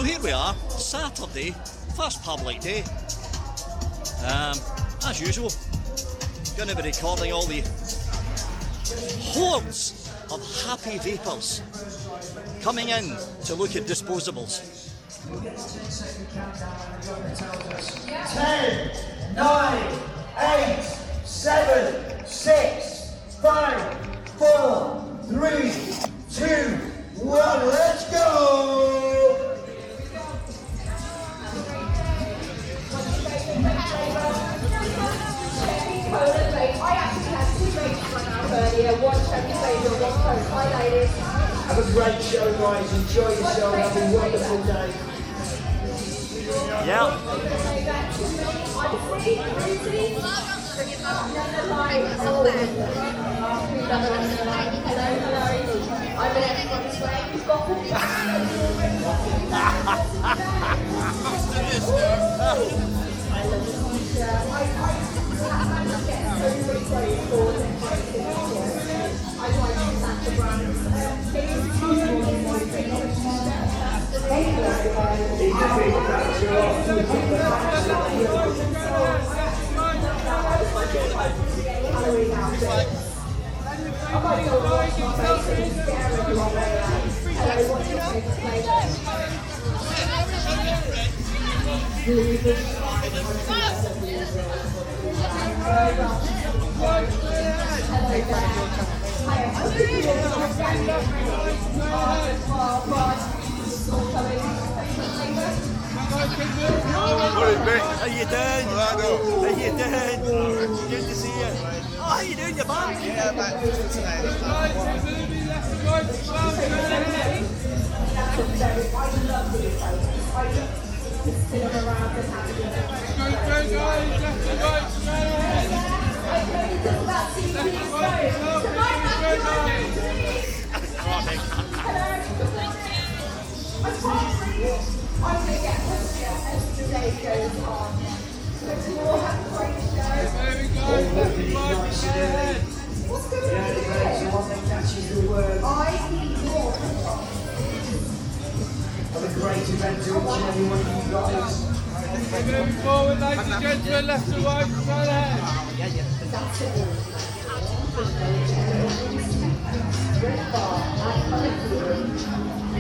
So here we are, Saturday, first public day. As usual, going to be recording all the hordes of happy vapors coming in to look at disposables. 10, 9, 8, 7, 6, 5, 4, 3, 2, 1, let's go! I actually had 2 races run out earlier, one Chevy Vaper, one Coils. Hi ladies. Have a great show, guys. Enjoy yourself. Have a wonderful day. Yeah. I'm an everyone's way. You've got How you doing? How you doing? Good to see you. Oh, how you doing? You're back? Yeah, back tonight. I'm going to get hungrier as the day goes on. So we all have a great show. What's going on here? I need more. Have a great event to each and every one of you guys. Moving forward, ladies and gentlemen, left to right, straight ahead. That's it.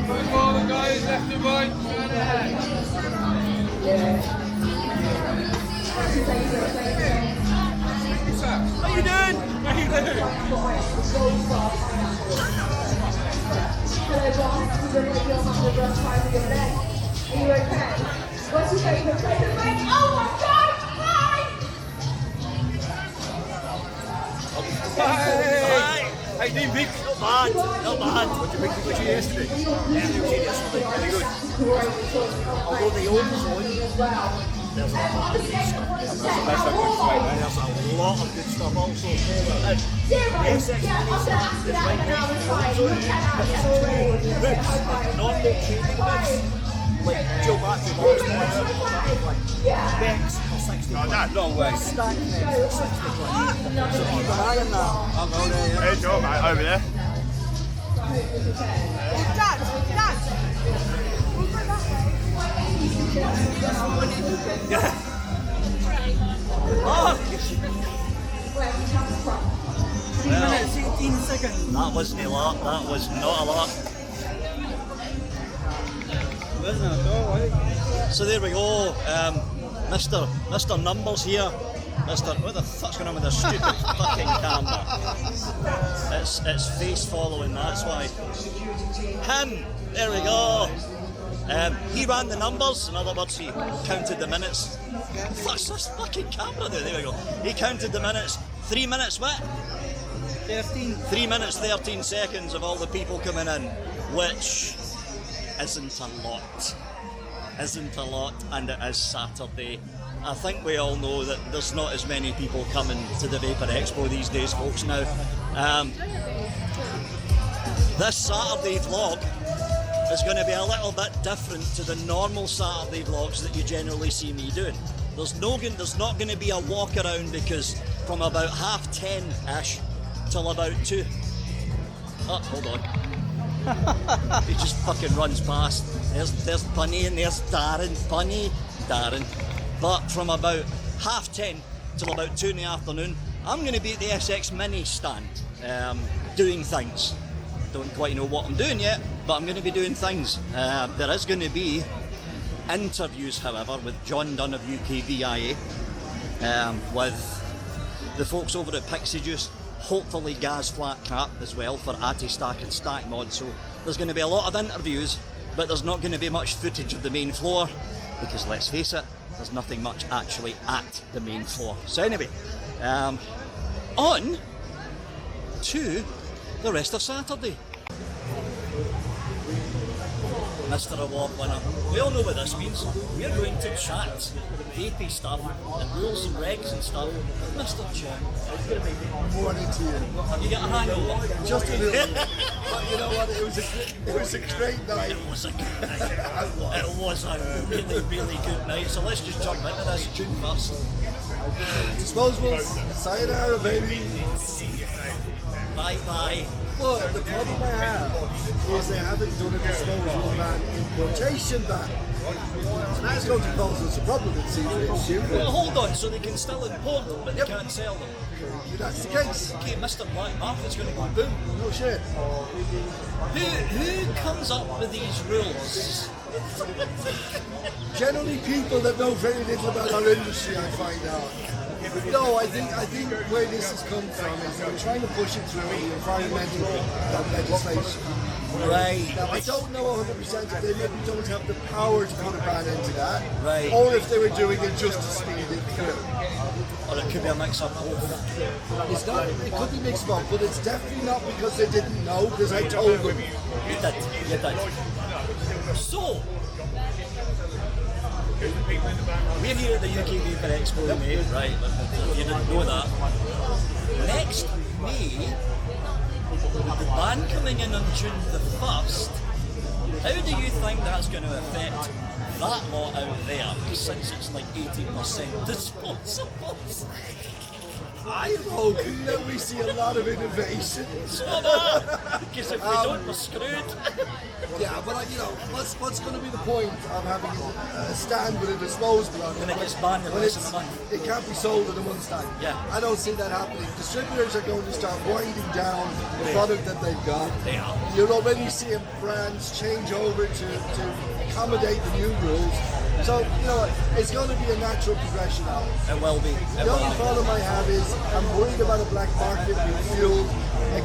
Moving forward, guys, left to right, straight ahead. How you doing? How you doing? Hello, boss. We're going to go on the run time of your leg. Are you okay? What's your favourite flavour, mate? Oh my God! Hi! Hi. How you doing, Vic? Not bad. Not bad. What did you make of yesterday? Yeah, it was yesterday. Very good. Although the old one, there's a lot of good stuff. There's a lot of good stuff also. ECig, normal trading bits, like Joe Matthew Morris, like Bex for 60 quid. No way. Stack for 60 quid. So keep an eye on that. I'll go there, yeah. Hey, Joe, mate, over there. Yeah. Oh! 3 minutes, 18 seconds. That wasn't a lot, that was not a lot. So there we go, Mr. Numbers here. What the fuck's going on with this stupid fucking camera? It's face following, that's why. Him, there we go. He ran the numbers, in other words, he counted the minutes. Fuck's this fucking camera there we go. He counted the minutes. 3 minutes, what? 13. 3 minutes, 13 seconds of all the people coming in, which isn't a lot. Isn't a lot, and it is Saturday. I think we all know that there's not as many people coming to the Vapor Expo these days, folks, now. This Saturday vlog is going to be a little bit different to the normal Saturday vlogs that you generally see me doing. There's not going to be a walk around, because from about 10:30-ish till about 2. Oh, hold on. He just fucking runs past. There's Bunny and there's Darren. Bunny, Darren. But from about 10:30 till about 2 in the afternoon, I'm going to be at the SX Mini stand doing things. Don't quite know what I'm doing yet, but I'm going to be doing things. There is going to be interviews, however, with John Dunn of UKVIA, with the folks over at Pixie Juice, hopefully Gaz Flat Cap as well for Anti-Stack and Stack Mod. So there's going to be a lot of interviews, but there's not going to be much footage of the main floor because, let's face it, there's nothing much actually at the main floor. So anyway, on to the rest of Saturday. Mr. Award winner. We all know what this means. We're going to chat vapey stuff and rules and regs and stuff with Mr. Jim. Morning to you. You get a hangover? Just a little bit. But you know what? It was a great night. It was a good night. It was a really, really good night. So let's just jump into this tune first. Disposables, sayonara, baby. Bye bye. But the problem I have is they haven't done a disposable ban importation ban. So now it's going to cause us a problem in season. Well, hold on, so they can still import them, but they can't sell them. That's the case. Okay, Mr. Black Market's going to go boom. No shit. Who comes up with these rules? Generally, people that know very little about our industry, I find out. No, I think where this has come from is they're trying to push it through the environmental legislation. Right. Now, I don't know 100% if they maybe don't have the power to put a ban into that, Right. or if they were doing it just to speed it through. Or it could be a mix-up. It's not. It could be mixed up, but it's definitely not because they didn't know. Because I told them. You did. So, we're here at the UK Vapor Expo in May, right? If you didn't know that. Next May, with the ban coming in on June the 1st, how do you think that's going to affect that lot out there? Since it's like 80% disposables. I am hoping that we see a lot of innovation. So that, because if we don't, we're screwed. Yeah, but what's going to be the point of having a stand with a disposable on it? When it gets banned in When less than a month. it can't be sold at a one stand. Yeah. I don't see that happening. Distributors are going to start winding down the product that they've got. They are. You're already seeing brands change over to accommodate the new rules. So, you know what, it's going to be a natural progression now. It will be. The only problem I have is I'm worried about a black market being fueled.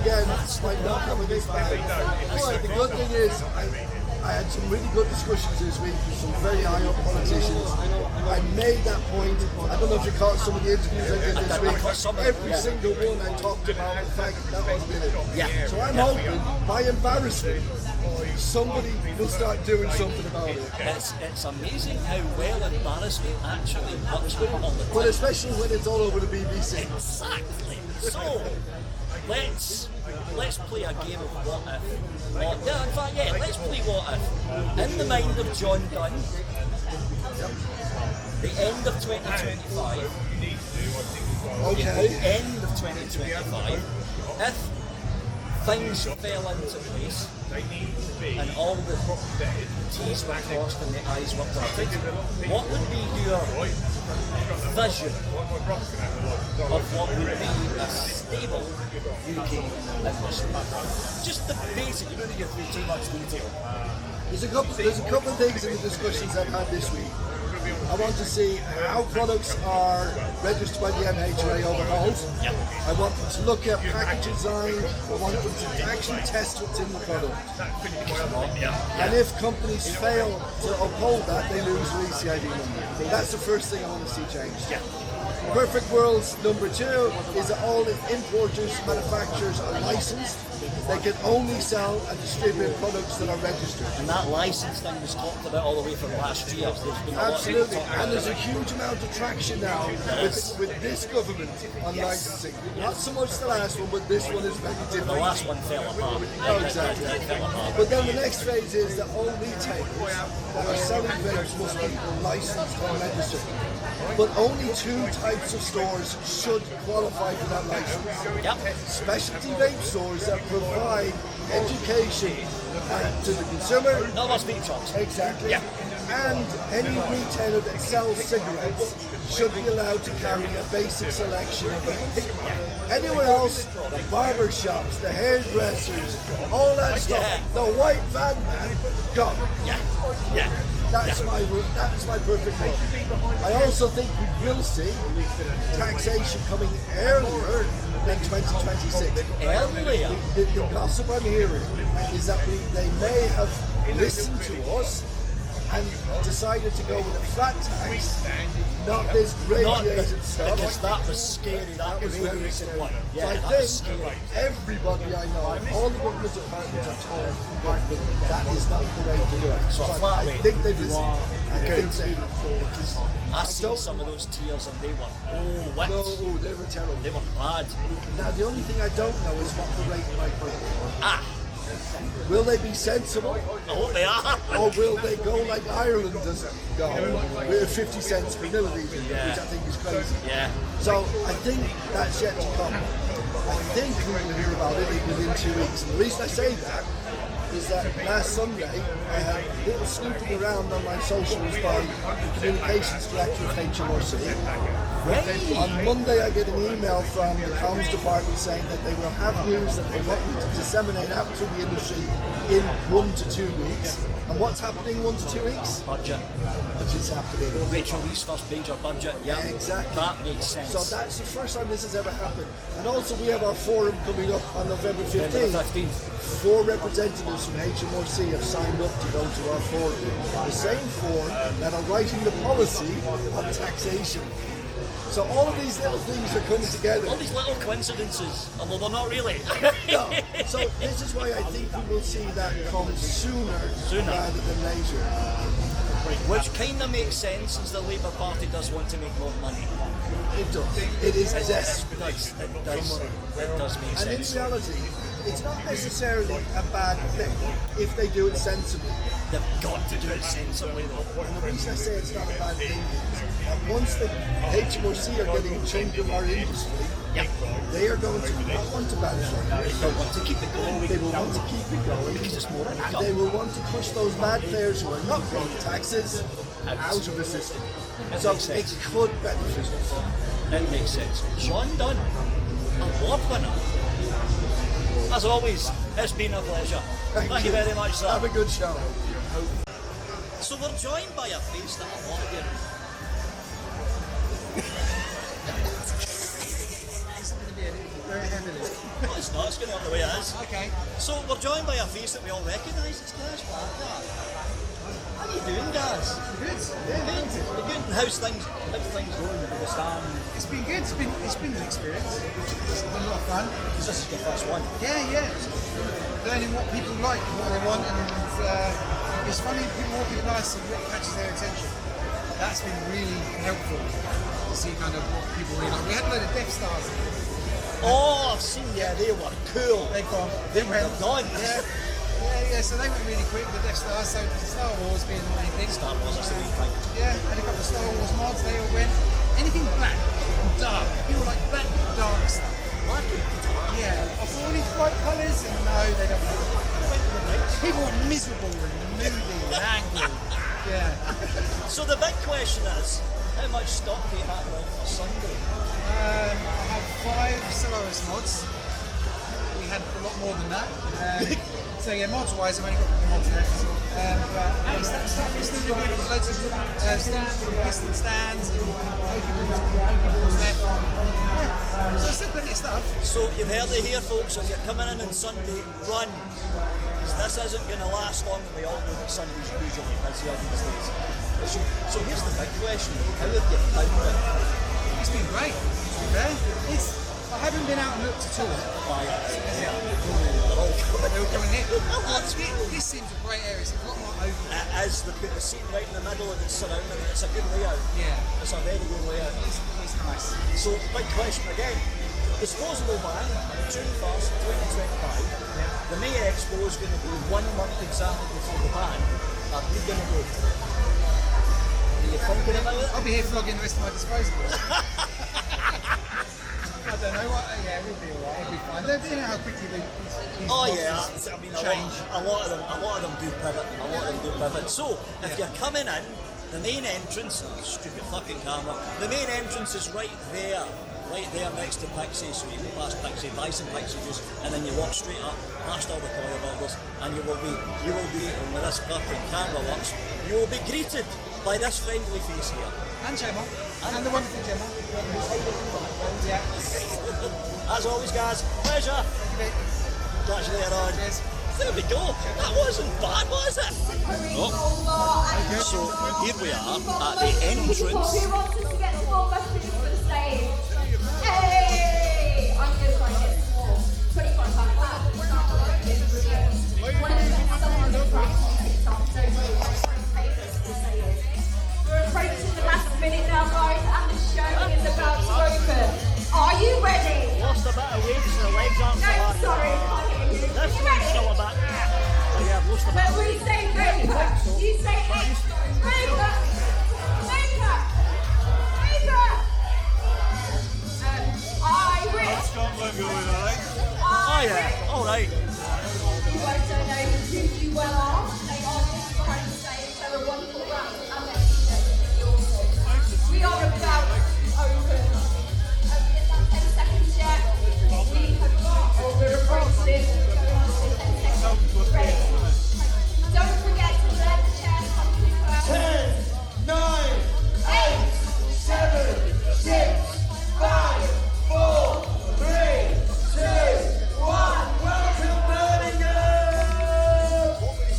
Again, despite not having this ban. But the good thing is, I had some really good discussions this week with some very high up politicians. I made that point. I don't know if you caught some of the interviews I did this week. Every single one I talked about the fact that was in it. Yeah. So I'm hoping, by embarrassment, somebody will start doing something about it. It's amazing how well embarrassment actually works with politics. But especially when it's all over the BBC. Exactly. So let's play a game of what if. Let's play what if. In the mind of John Dunn, the end of 2025. Okay. The end of 2025. If things fell into place and all the T's were crossed and the I's were dotted, what would be your vision of what would be a stable UK industry? Just the basic, you don't need to get through too much detail. There's a couple of things in the discussions I've had this week. I want to see how products are registered by the MHRA overhauled. Yeah. I want them to look at package design. I want them to actually test what's in the product. And if companies fail to uphold that, they lose the ECig number. That's the first thing I want to see changed. Yeah. Perfect World's number 2 is that all the importers, manufacturers are licensed. They can only sell and distribute products that are registered. And that license thing was talked about all the way from last year. There's been a lot of Absolutely, talk and about there's it. a huge amount of traction now with this government on licensing. Not so much the last one, but this one is very The different. last one fell apart. Oh, exactly. It fell apart. But then the next phase is that all retailers that are selling vapes must be licensed and registered. But only 2 types of stores should qualify for that license. Yep. Specialty vape stores that provide education to the consumer. No more speed trucks. Exactly. Yeah. And any retailer that sells cigarettes should be allowed to carry a basic selection of vape. Anyone else, the barber shops, the hairdressers, all that stuff, Yeah. the white van man, go. Yeah. Yeah. That's my perfect world. I also think we will see taxation coming earlier than 2026. Earlier? The gossip I'm hearing is that they may have listened to us and decided to go with a flat tax, not this radiated stuff. Because that was scary, that was very radiated scary. one. So Yeah, I that was think scary. everybody I know, all the government departments are told that is not the way to do it. So a I flat rate. think they've listened. I Good. think I seen some of those tiers and they were, whips. No, they were terrible. They were bad. Now the only thing I don't know is what the rate might be. Ah, Will they be sensible? I hope they are. Or will they go like Ireland does go, with 50 cents per milliliter, which I think is crazy. Yeah. So I think that's yet to come. I think we will hear about it within 2 weeks. And the reason I say that is that last Sunday I had a little snooping around on my socials by the communications director of HMRC. On Monday I get an email from the comms department saying that they will have news that they want me to disseminate out to the industry in 1 to 2 weeks. And what's happening 1 to 2 weeks? Budget. Budget's happening. Rachel Lee's first major budget. Yeah, Exactly. That makes sense. So that's the first time this has ever happened. And also we have our forum coming up on November 15th. 15th. 4 representatives from HMRC have signed up to go to our forum. The same 4 that are writing the policy on taxation. So all of these little things are coming together. All these little coincidences, although they're not really. No. So this is why I think we will see that come sooner rather than later. Which kind of makes sense, since the Labour Party does want to make more money. It does. It is desperate. It does make And in sense. reality, it's not necessarily a bad thing if they do it sensibly. They've got to do it sensibly though. And the reason I say it's not a bad thing is that once the HMRC are getting a chunk of our industry, they are going to not want to ban it. They want to keep it going. They will want to keep it going Because it's more and income. they will want to push those bad players who are not paying taxes out of the system. So it could benefit us. It makes sense. John Dunn, award winner. As always, it's been a pleasure. Thank you very much, sir. Have a good show. So we're joined by a face that a lot of you. No, it's not. It's going out the way it is. Okay. So we're joined by a face that we all recognise. It's Gaz Walker. How you doing, Gaz? Good. Good. You're good. And how's things going with the stand? It's been good. It's been an experience. It's been a lot of fun. This is your first one. Yeah. Learning what people like and what they want, and it's funny, people walking past and what catches their attention. That's been really helpful to see kind of what people really like. We had a load of Death Stars. Oh, I've seen. Yeah, they were cool. They've gone. They were gone. Yeah. So they went really quick. The Death Stars. So Star Wars being the main thing. Star Wars is the main thing. Yeah, and a couple of Star Wars mods. They all went. Anything black and dark. People like black and dark stuff. Black and dark. Yeah. I thought all these bright colours, and no, they don't. People are miserable and moody and angry. Yeah. So the big question is, how much stock do you have on for Sunday? I have 5 Solaris mods. We had a lot more than that. So yeah, mods wise, I've only got the mods left. But stuff is still really good. Loads of piston stands and balls left. Yeah. So still plenty of stuff. So you've heard it here, folks. If you're coming in on Sunday, run. 'Cause this isn't going to last long, and we all know that Sunday's usually busier these days. So here's the big question: how have you found it? It's been great. To be fair, I haven't been out and looked at all. They're all Coming here. This seems a great area. It's a lot more open. It is. They've got the seat right in the middle and it's surrounding it. It's a good layout. Yeah, It's a very good layout. it's nice. So, big question again. Disposable ban, June 1st, 2025. The May Expo is going to be 1 month exactly before the ban. Are you going to go? Are you thinking about it? I'll be here flogging the rest of my disposables. I don't know what. Yeah, we'll be alright. It'll be fine. You know how quickly these Oh yeah, bosses I mean change. a lot of them do pivot. A lot of them do pivot. So if you're coming in, the main entrance, stupid fucking camera. The main entrance is right there next to Pixie. So you go past Pixie, buy some Pixie Juice, and then you walk straight up past all the coil builders, and you will be, and with this fucking camera works, you will be greeted by this friendly face here. And Gemma. And the wonderful Gemma. Yeah. As always, guys, pleasure. Catch you later on. Cheers. There we go. That wasn't bad, was it? Oh. So here we are at the entrance. Who wants us to get small messages for the stage? Hey! I'm going to try and get small. 25 times that. One of the best someone to practice TikTok. We're approaching the last minute now, guys, and the show is about to open. Are you ready? Lost a bit of weight, so the legs aren't so No, hard. sorry, I can't hear you. This You one's ready? still a bit. Oh yeah, I've lost a bit. But we say Vaper. You say Vaper. Vaper. Vaper. I wish. Oh yeah, alright. You guys don't know who you well are. They are just behind the stage. They're a wonderful brand. And they're awesome. We are about to open. In that 10 seconds yet. We're approaching. 10 seconds. Ready. Don't forget to let the chairs come to you first. 10, 9, 8, 7, 6, 5, 4, 3, 2, 1. Welcome, Birmingham!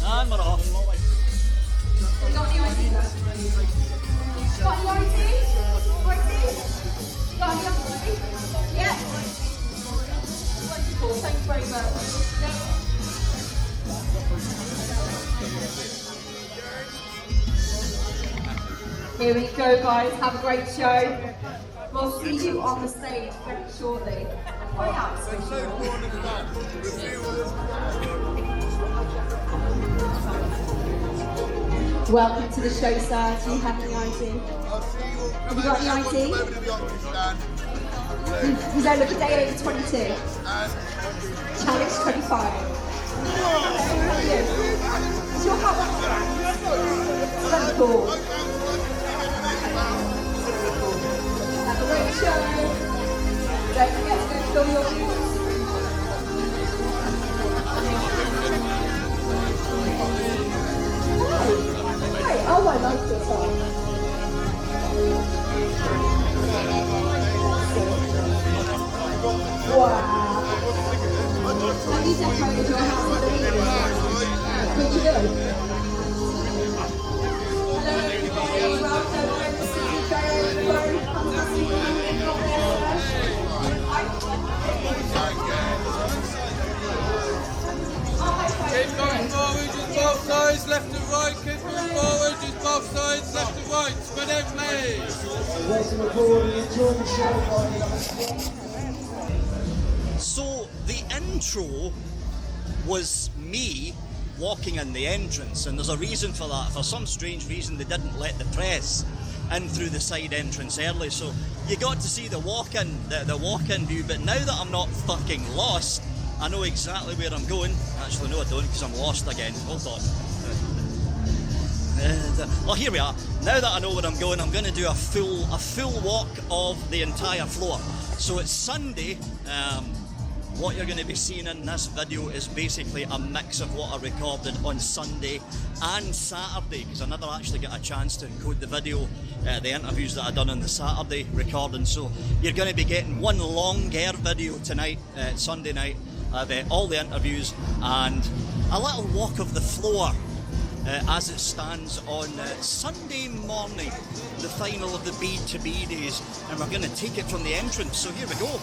And we're off. We got the ID. Got the ID? Got the ID? Yeah. Wonderful, thank you very much. Here we go, guys. Have a great show. We'll see you on the stage very shortly. Oh, yeah, so welcome to the show, sir. Do you have the ID? Have you got the ID? He's over the day over 22. Challenge 25. How are you? Is your hat very cool? Have a great show. Don't forget to go fill your shoes. Hey, oh, I like this one. Wow. Have you decorated your house with the evening? What'd you do? Hello everybody, welcome to the City Trail. Keep going forward, just both sides, left and right. Keep going forward, just both sides, left and right. Spread out, please. Welcome aboard and enjoy the show, guys. So the intro was me walking in the entrance, and there's a reason for that. For some strange reason, they didn't let the press in through the side entrance early, so you got to see the walk-in, the walk-in view. But now that I'm not fucking lost, I know exactly where I'm going. Actually, no, I don't, because I'm lost again. Hold on. Well, here we are. Now that I know where I'm going to do a full walk of the entire floor. So it's Sunday. What you're going to be seeing in this video is basically a mix of what I recorded on Sunday and Saturday, because I never actually got a chance to encode the video, the interviews that I done on the Saturday recording. So you're going to be getting one longer video tonight, Sunday night, of all the interviews and a little walk of the floor as it stands on Sunday morning, the final of the B2B days, and we're going to take it from the entrance. So here we go.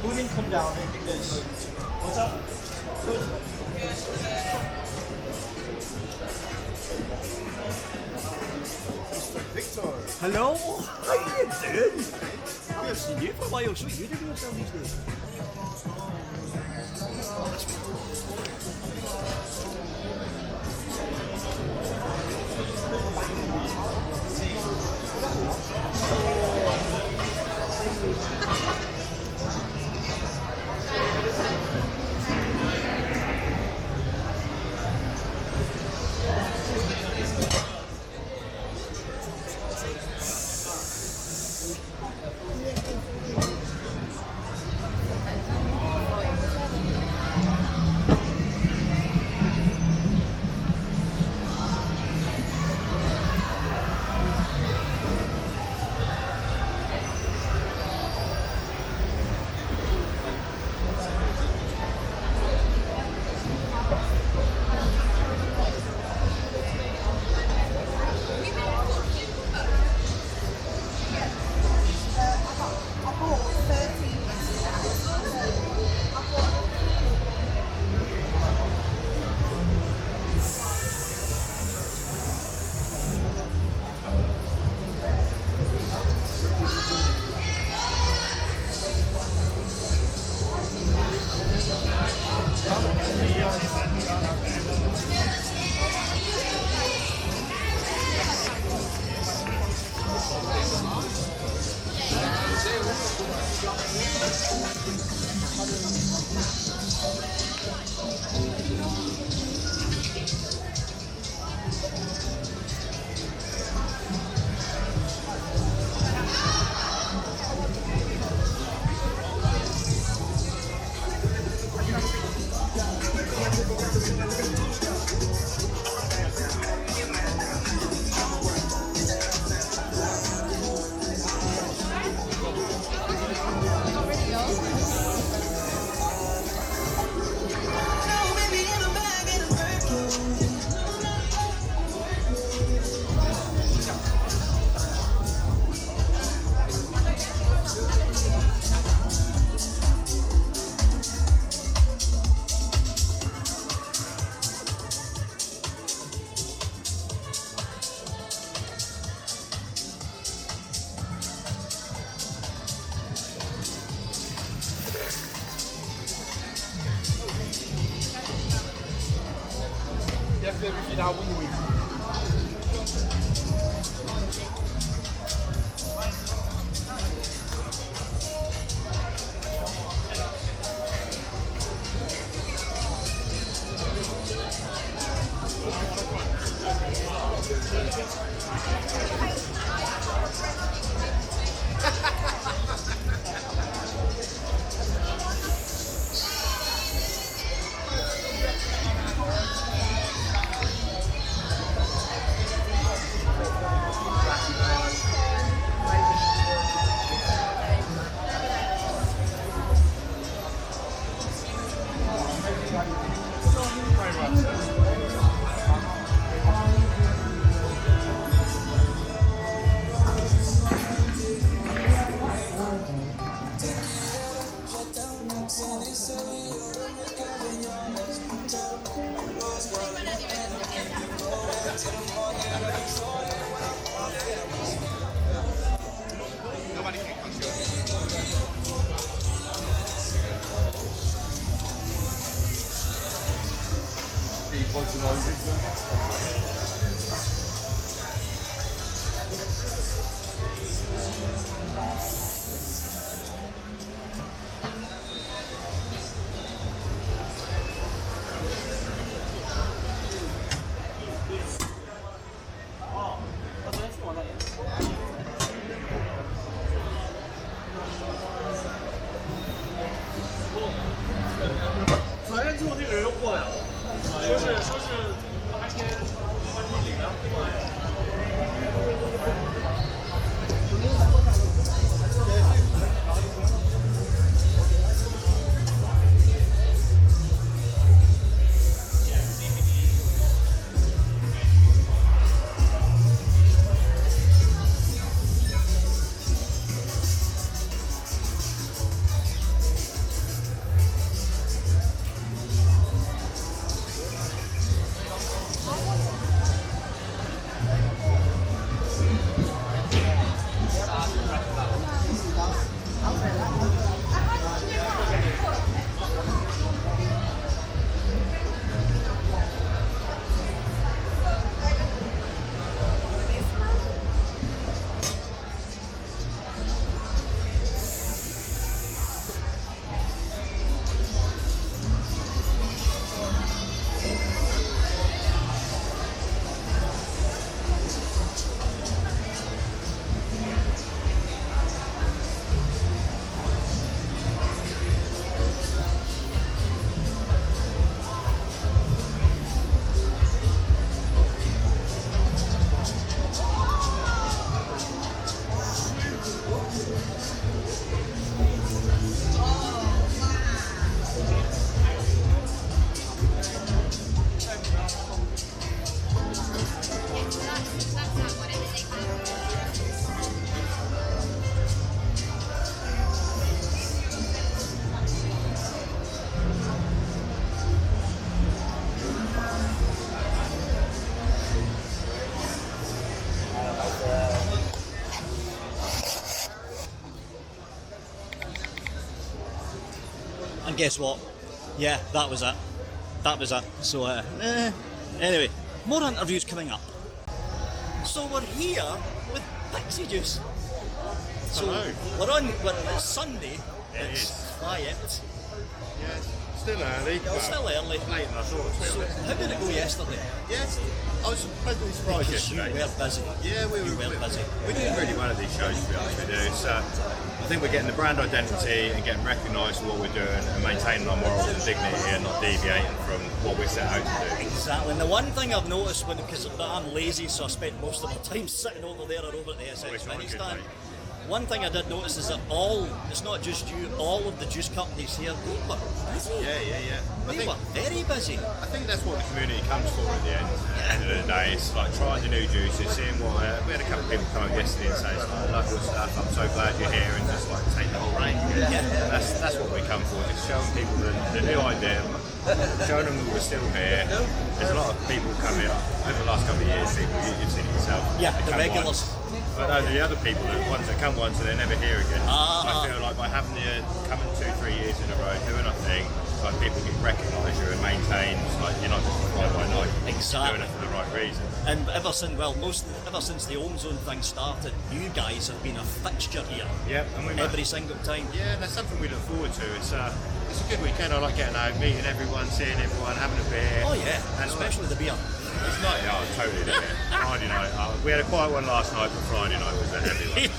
Who didn't come down here because what's up? Victor. Hello, how you doing? I haven't seen you for a while. So what are you doing yourself these days? And guess what? Yeah, that was it. That was it. So, anyway, more interviews coming up. So we're here with Pixie Juice. So it's Sunday. It's quiet. Yeah, still early. It's still early. Late than I thought it So would be. how did it go yesterday? Yes, I was pleasantly surprised Because you yesterday. were busy. Yeah, we You were were busy. We're doing really well at these shows, to be honest with you. So I think we're getting the brand identity and getting recognised for what we're doing and maintaining our morals and dignity and not deviating from what we're set out to do. Exactly. And the one thing I've noticed, because I'm lazy, so I spend most of my time sitting over there or over at the SX Which mini one could stand. be? One thing I did notice is that it's not just you, all of the juice companies here, they were busy. Yeah. They were very busy. I think that's what the community comes for at the end of the day. It's like trying the new juices, seeing what. We had a couple of people come up yesterday and say, I love your stuff, I'm so glad you're here, and just like take the whole range. Yeah. That's what we come for, just showing people the new idea, showing them that we're still here. There's a lot of people coming over the last couple of years, you've seen it yourself. Yeah, They the come regulars. once. But no, the other people, the ones that come once and they're never here again. I feel like by having you coming 2-3 years in a row, doing a thing, like people get recognise you and maintain, like you're not just fly by night. Exactly. Doing it for the right reason. And ever since the Home Zone thing started, you guys have been a fixture here. Yeah, and we Every single time. Yeah, that's something we look forward to. It's a good weekend. I like getting out, meeting everyone, seeing everyone, having a beer. Oh yeah, And especially the beer. it's not, yeah, totally there. Friday night. We had a quiet one last night, but Friday night was a heavy one.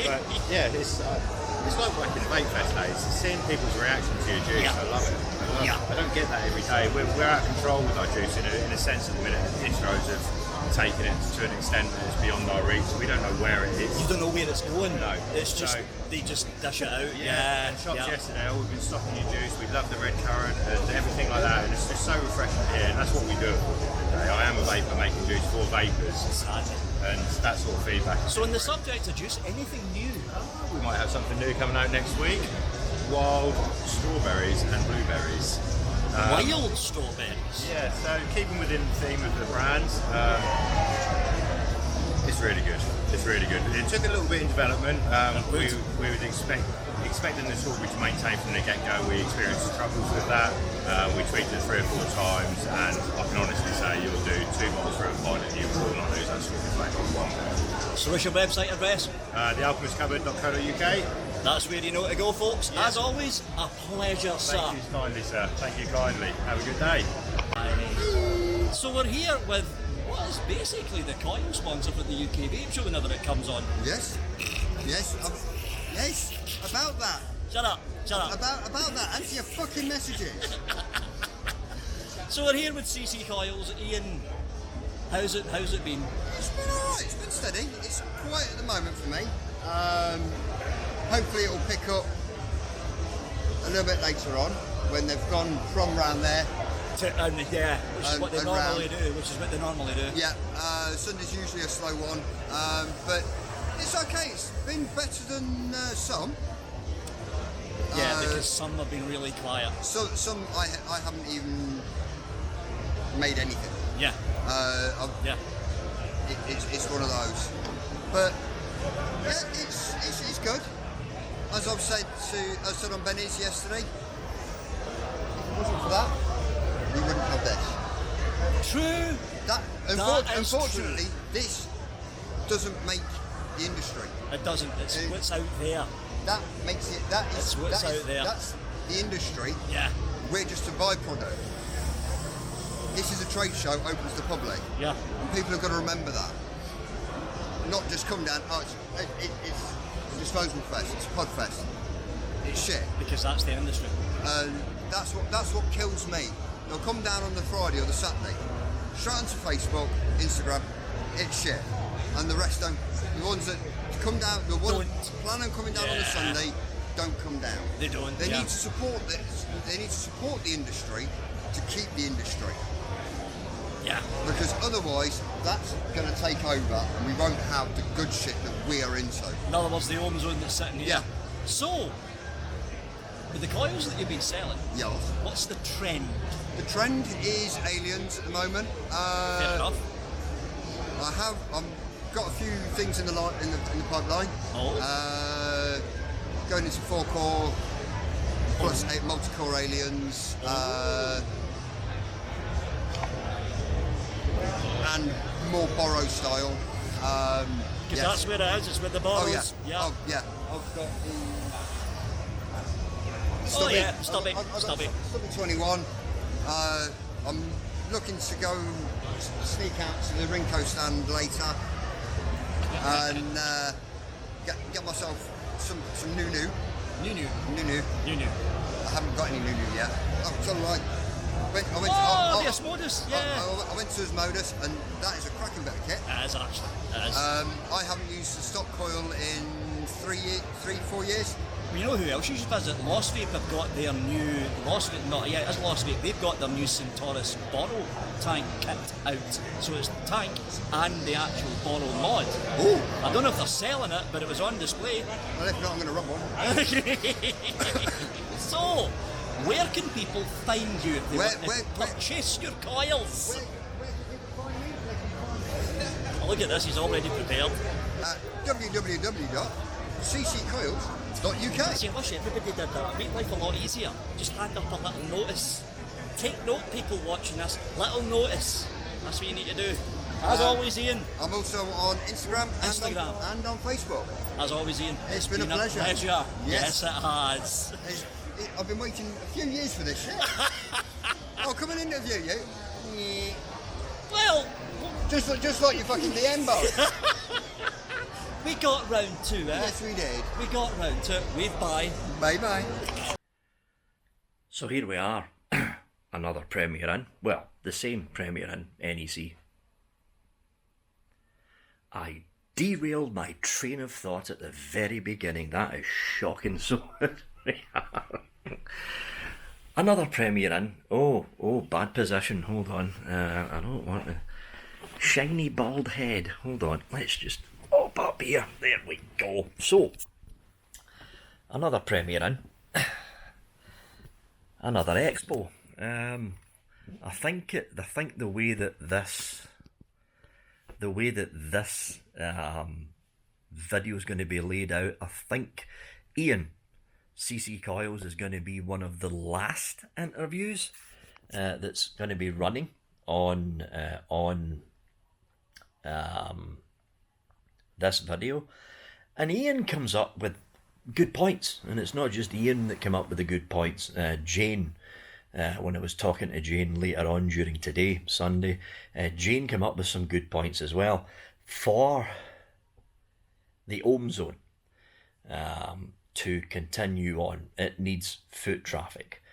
But yeah, it's like working Vape Fest days. Seeing people's reaction to your juice, Yeah. I love it. Yeah. I don't get that every day. We're out of control with our juice in a sense at the minute. The distros have taken it to an extent that is beyond our reach. We don't know where it is. You don't know where it's going. No. It's just So- they just dish it out. Yeah, and shops yesterday, we've been stocking your juice, we love the red currant and everything like that, and it's just so refreshing here, and that's what we do at the end of the day. I am a vapor making juice for vapors, Exactly. and that sort of feedback. So on the subject of juice, anything new? We might have something new coming out next week. wild strawberries and blueberries. Wild strawberries. Yeah, so keeping within the theme of the brand, it's really good. It's really good. It took a little bit in development. We would expecting the strawberry to maintain from the get-go. We experienced troubles with that. We tweaked it 3 or 4 times, and I can honestly say you'll do 2 bottles for a pint and you will not lose that strawberry flavour. So what's your website address? Thealchemistcupboard.co.uk. That's where you know to go, folks. Yeah. As always, a pleasure, sir. Thank you kindly, sir. Thank you kindly. Have a good day. So we're here with what is basically the Coils sponsor for the UK Vape Show whenever it comes on. Yes, yes, about that. Shut up. About that. Answer your fucking messages. So we're here with CC Coils. Ian, how's it been? It's been alright. It's been steady. It's quiet at the moment for me. Hopefully it'll pick up a little bit later on when they've gone from round there. Which is what they normally do. Yeah, Sunday's usually a slow one, but it's okay. It's been better than some. Yeah, because some have been really quiet. So some I haven't even made anything. Yeah. It's one of those. But yeah, it's good. As I said on Benny's yesterday, if it wasn't for that, we wouldn't have this. True. Unfortunately, true. This doesn't make the industry. It doesn't. It's what's out there. That makes it. That's out there. That's the industry. Yeah. We're just a byproduct. This is a trade show open to the public. Yeah. And people have got to remember that. Not just come down. Oh, it's a disposable fest. It's a pod fest. It's shit. Because that's the industry. And that's what kills me. They'll come down on the Friday or the Saturday, straight onto Facebook, Instagram. It's shit. And the rest don't. The ones that come down, the ones plan on coming down on the Sunday, don't come down. They don't. They need to support this. They need to support the industry to keep the industry. Yeah. Because otherwise, that's going to take over, and we won't have the good shit that we are into. In other words, the home zone that's sitting here. Yeah. So, with the coils that you've been selling, Yes. what's the trend? The trend is aliens at the moment. Fair enough. I've got a few things in the pipeline. Oh. Going into 4-core plus 8 multi-core aliens. And more borrow style. Because that's where it is, it's with the bottles. Oh yeah. Oh yeah. I've got the Stubby 21. I'm looking to go sneak out to the Rinko stand later and get myself some new. I haven't got any new yet. Oh, it's alright. Yes, Modus, yeah. I went to his Modus, and that is a cracking bit of kit. It is actually. It is. I haven't used the stock coil in 4 years. You know who else you should visit? Lost Vape have got their new Lost Vape. They've got their new Centaurus bottle tank kit out. So it's the tank and the actual bottle mod. Oh! I don't know if they're selling it, but it was on display. Well, if not, I'm going to rub one. So, where can people find you if they want to purchase your coils? Oh, look at this, he's already prepared. www.cccoils.uk. See, I wish everybody did that. It'd make life a lot easier. Just hand up a little notice. Take note, people watching this. Little notice. That's what you need to do. As always, Ian. I'm also on Instagram. And on Facebook. As always, Ian. It's been a pleasure. Yes, it has. I've been waiting a few years for this shit. I'll come and interview you. Well, just like your fucking DM boat. We got round to it. Yes, we did. We got round to it. Wave bye. Bye. So here we are. Another premiere in. Well, the same premiere in NEC. I derailed my train of thought at the very beginning. That is shocking. So another premiere in. Oh, bad position. Hold on. I don't want to. Shiny bald head. Hold on. Let's just up here. There we go. So, another premiere in. another Expo. I think the way that this video is going to be laid out, I think Ian CC Coils is going to be one of the last interviews that's going to be running on this video, and Ian comes up with good points, and it's not just Ian that came up with the good points. Jane, when I was talking to Jane later on during today, Sunday, Jane came up with some good points as well for the Ohm Zone to continue on. It needs foot traffic.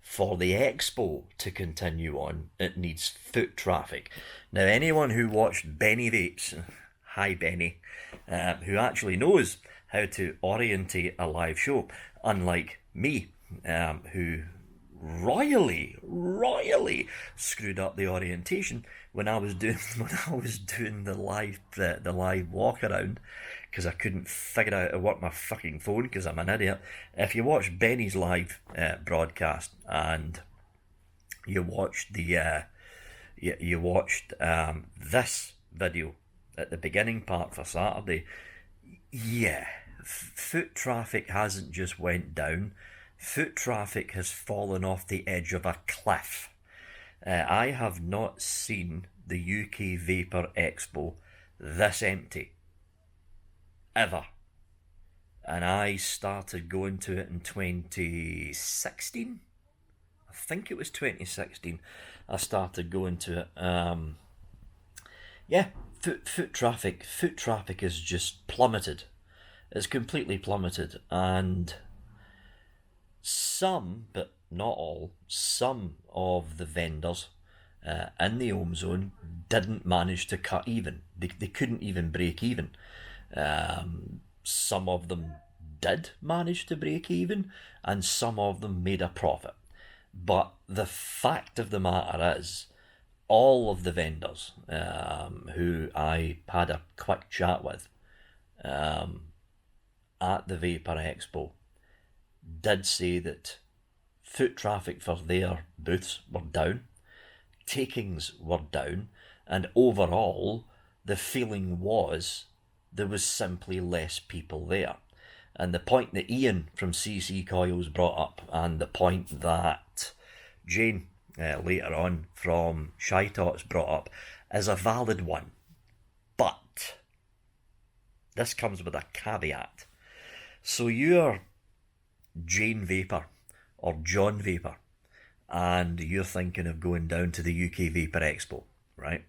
For the Expo to continue on, it needs foot traffic. Now, anyone who watched Benny Vapes, hi Benny, who actually knows how to orientate a live show, unlike me, who royally screwed up the orientation when I was doing the live walkaround, because I couldn't figure out how to work my fucking phone because I'm an idiot. If you watch Benny's live broadcast and you watched this video at the beginning part for Saturday, yeah, foot traffic hasn't just went down. Foot traffic has fallen off the edge of a cliff. I have not seen the UK Vaper Expo this empty, ever. And I started going to it in 2016. I think it was 2016. I started going to it. Yeah, foot traffic has just plummeted. It's completely plummeted, and some, but not all, some of the vendors in the Ohm Zone didn't manage to cut even. They couldn't even break even. Some of them did manage to break even, and some of them made a profit. But the fact of the matter is, all of the vendors who I had a quick chat with at the Vaper Expo did say that foot traffic for their booths were down, takings were down, and overall the feeling was there was simply less people there. And the point that Ian from CC Coils brought up, and the point that Jane later on from Shy Tots brought up, is a valid one. But this comes with a caveat. So you're Jane Vaper or John Vaper, and you're thinking of going down to the UK Vaper Expo, right?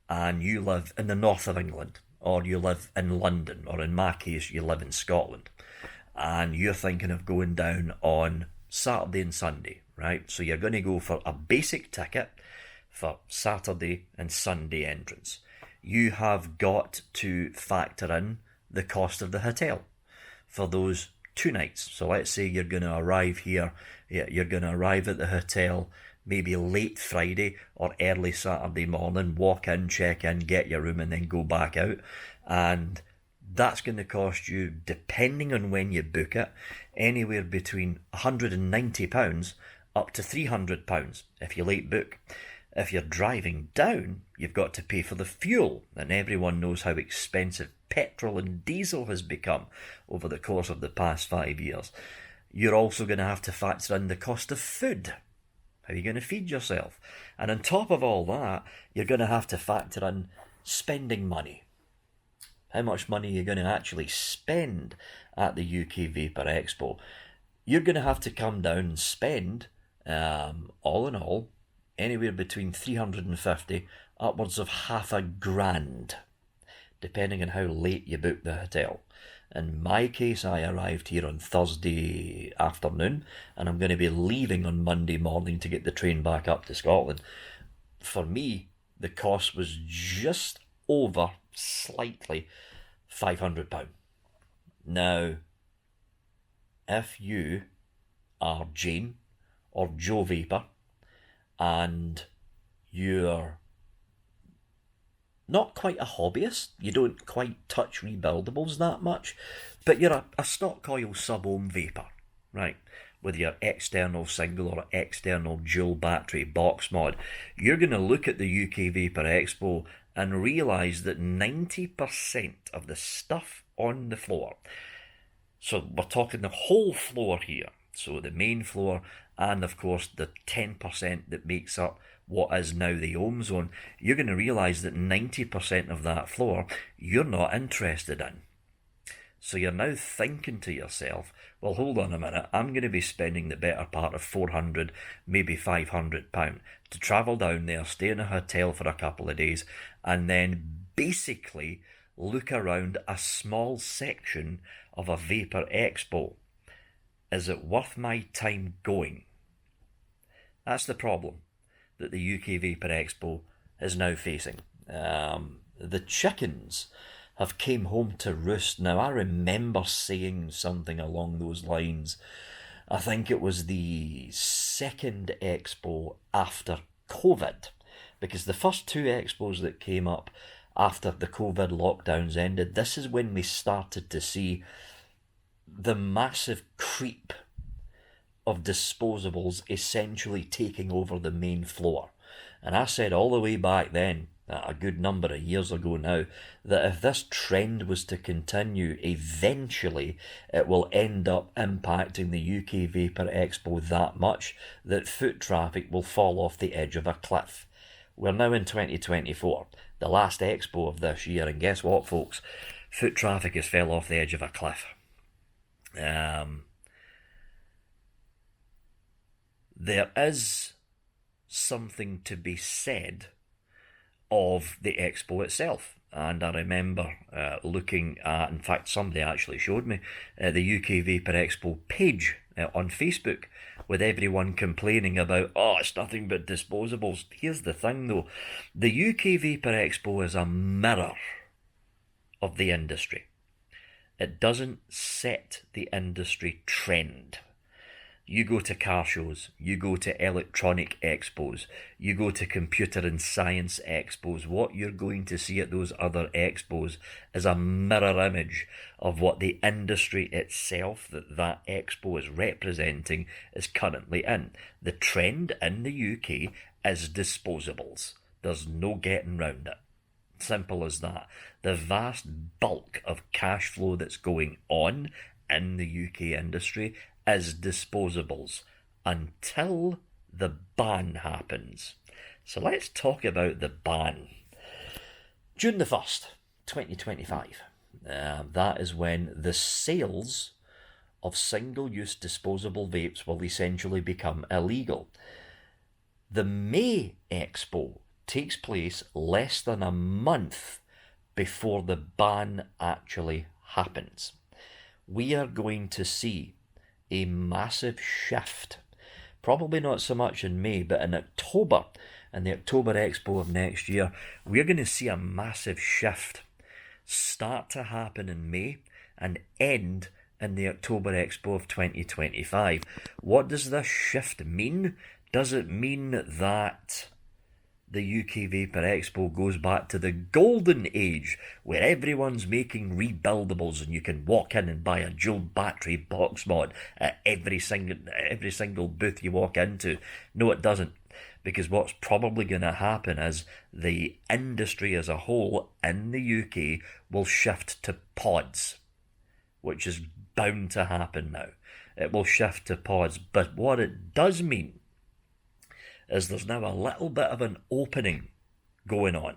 And you live in the north of England, or you live in London, or in my case, you live in Scotland, and you're thinking of going down on Saturday and Sunday, right? So you're going to go for a basic ticket for Saturday and Sunday entrance. You have got to factor in the cost of the hotel for those 2 nights. So let's say you're going to arrive here, you're going to arrive at the hotel maybe late Friday or early Saturday morning, walk in, check in, get your room, and then go back out. And that's going to cost you, depending on when you book it, anywhere between £190 up to £300 if you late book. If you're driving down, you've got to pay for the fuel, and everyone knows how expensive petrol and diesel has become over the course of the past 5 years. You're also going to have to factor in the cost of food. How are you going to feed yourself? And on top of all that, you're going to have to factor in spending money. How much money you're going to actually spend at the UK Vaper Expo. You're going to have to come down and spend, all in all, anywhere between 350 upwards of £500, depending on how late you book the hotel. In my case, I arrived here on Thursday afternoon, and I'm going to be leaving on Monday morning to get the train back up to Scotland. For me, the cost was just over, slightly, £500. Now, if you are Jane or Joe Vaper, and you're not quite a hobbyist, you don't quite touch rebuildables that much, but you're a stock coil sub-ohm Vaper, right? with your external single or external dual battery box mod, you're going to look at the UK Vapor Expo and realise that 90% of the stuff on the floor, so we're talking the whole floor here, so the main floor and of course the 10% that makes up what is now the ohm zone, you're going to realise that 90% of that floor you're not interested in. So you're now thinking to yourself, well, hold on a minute, I'm going to be spending the better part of £400, maybe £500 to travel down there, stay in a hotel for a couple of days, and then basically look around a small section of a Vapor Expo. Is it worth my time going? That's the problem that the UK Vapor Expo is now facing. The chickens have came home to roost. Now, I remember saying something along those lines. I think it was the second expo after COVID, because the first two expos that came up after the COVID lockdowns ended, this is when we started to see the massive creep of disposables essentially taking over the main floor. And I said all the way back then, a good number of years ago now, that if this trend was to continue, eventually it will end up impacting the UK Vapor Expo that much that foot traffic will fall off the edge of a cliff. We're now in 2024, the last expo of this year, and guess what, folks? Foot traffic has fell off the edge of a cliff. There is something to be said of the expo itself, and I remember looking at, in fact somebody actually showed me the UK Vapor Expo page on Facebook, with everyone complaining about, oh, it's nothing but disposables. Here's the thing though, the UK Vapor Expo is a mirror of the industry. It doesn't set the industry trend. You go to car shows, you go to electronic expos, you go to computer and science expos, what you're going to see at those other expos is a mirror image of what the industry itself that expo is representing is currently in. The trend in the UK is disposables. There's no getting round it. Simple as that. The vast bulk of cash flow that's going on in the UK industry is disposables until the ban happens. So let's talk about the ban. June the 1st, 2025. That is when the sales of single-use disposable vapes will essentially become illegal. The May Expo takes place less than a month before the ban actually happens. We are going to see a massive shift, probably not so much in May, but in October, in the October Expo of next year, we're going to see a massive shift start to happen in May and end in the October Expo of 2025. What does this shift mean? Does it mean that the UK Vapor Expo goes back to the golden age where everyone's making rebuildables and you can walk in and buy a dual battery box mod at every single booth you walk into? No, it doesn't, because what's probably going to happen is the industry as a whole in the UK will shift to pods, which is bound to happen now. It will shift to pods, but what it does mean is there's now a little bit of an opening going on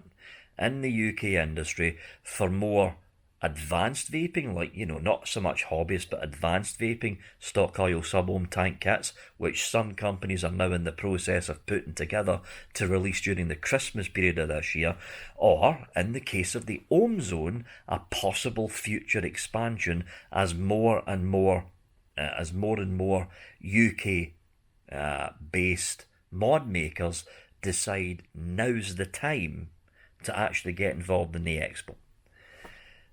in the UK industry for more advanced vaping, like, you know, not so much hobbyist, but advanced vaping, stock oil sub-ohm tank kits, which some companies are now in the process of putting together to release during the Christmas period of this year, or, in the case of the ohm zone, a possible future expansion as more and more UK based mod makers decide now's the time to actually get involved in the expo.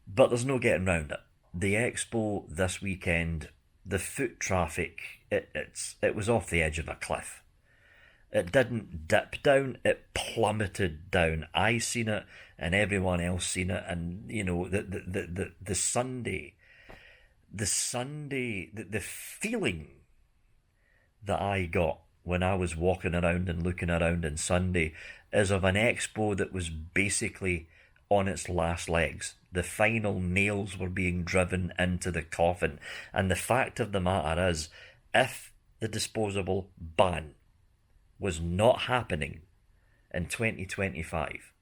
But there's no getting around it. The expo this weekend, the foot traffic, it was off the edge of a cliff. It didn't dip down, it plummeted down. I seen it and everyone else seen it, and you know, the feeling that I got when I was walking around and looking around on Sunday is of an expo that was basically on its last legs. The final nails were being driven into the coffin. And the fact of the matter is, if the disposable ban was not happening in 2025,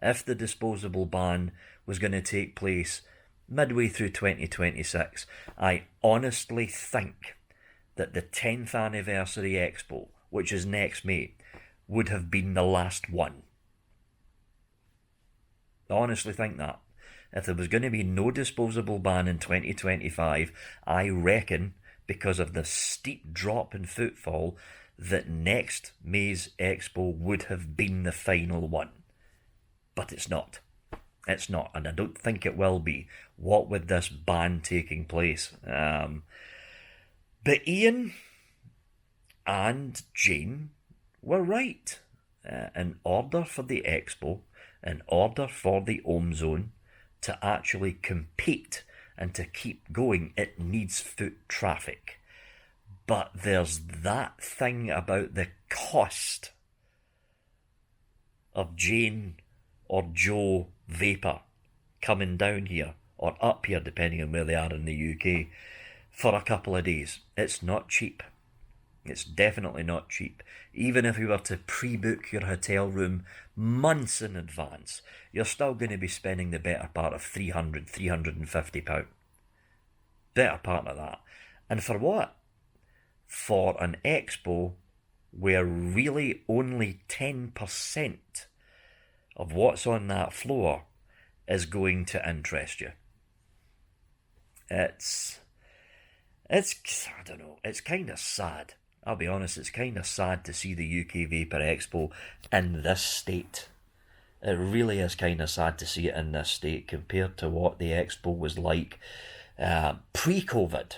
if the disposable ban was going to take place midway through 2026, I honestly think that the 10th anniversary Expo, which is next May, would have been the last one. I honestly think that. If there was going to be no disposable ban in 2025, I reckon, because of the steep drop in footfall, that next May's Expo would have been the final one. But it's not. It's not, and I don't think it will be, what with this ban taking place. But Ian and Jane were right. In order for the Expo, in order for the Ohm Zone to actually compete and to keep going, it needs foot traffic. But there's that thing about the cost of Jane or Joe Vaper coming down here, or up here depending on where they are in the UK, for a couple of days. It's not cheap. It's definitely not cheap. Even if you were to pre-book your hotel room months in advance, you're still going to be spending the better part of £300, £350. Better part of that. And for what? For an expo where really only 10% of what's on that floor is going to interest you. It's I don't know, it's kind of sad. I'll be honest, it's kind of sad to see the UK Vaper Expo in this state. It really is kind of sad to see it in this state compared to what the Expo was like pre-COVID.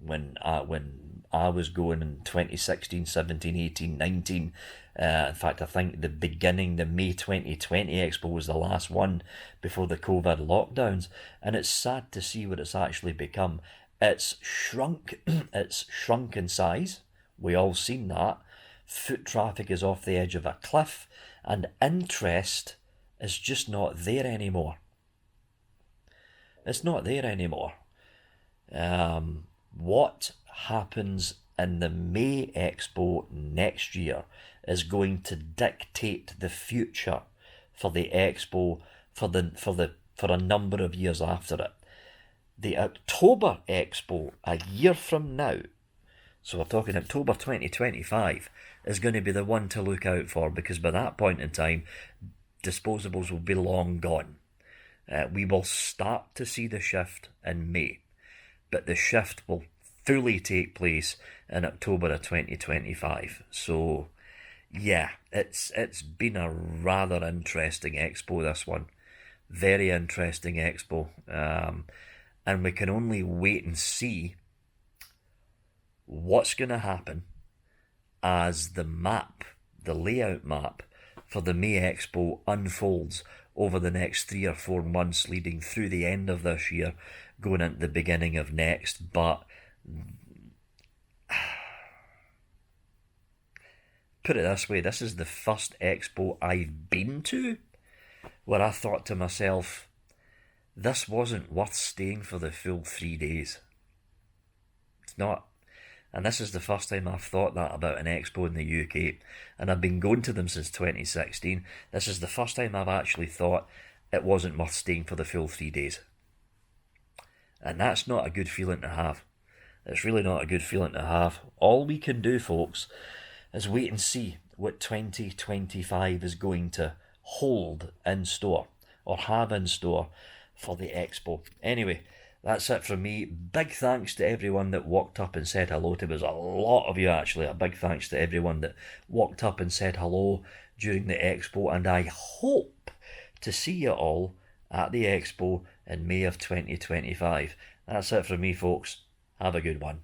When I was going in 2016, 17, 18, 19. In fact, I think the May 2020 Expo was the last one before the COVID lockdowns. And it's sad to see what it's actually become. It's shrunk in size. We all seen that. Foot traffic is off the edge of a cliff, and interest is just not there anymore. It's not there anymore. What happens in the May Expo next year is going to dictate the future for the Expo for a number of years after it. The October Expo a year from now, so we're talking October 2025, is going to be the one to look out for, because by that point in time, disposables will be long gone. We will start to see the shift in May, but the shift will fully take place in October of 2025. So, yeah, it's been a rather interesting Expo, this one. Very interesting Expo. And we can only wait and see what's going to happen as the layout map for the May Expo unfolds over the next 3 or 4 months, leading through the end of this year, going into the beginning of next. But put it this way, this is the first Expo I've been to where I thought to myself, this wasn't worth staying for the full 3 days. It's not. And this is the first time I've thought that about an Expo in the UK. And I've been going to them since 2016. This is the first time I've actually thought it wasn't worth staying for the full 3 days. And that's not a good feeling to have. It's really not a good feeling to have. All we can do, folks, is wait and see what 2025 is going to hold in store, or have in store, for the Expo. Anyway, that's it from me. Big thanks to everyone that walked up and said hello to us. A lot of you, actually. A big thanks to everyone that walked up and said hello during the Expo, and I hope to see you all at the Expo in May of 2025. That's it from me, folks. Have a good one.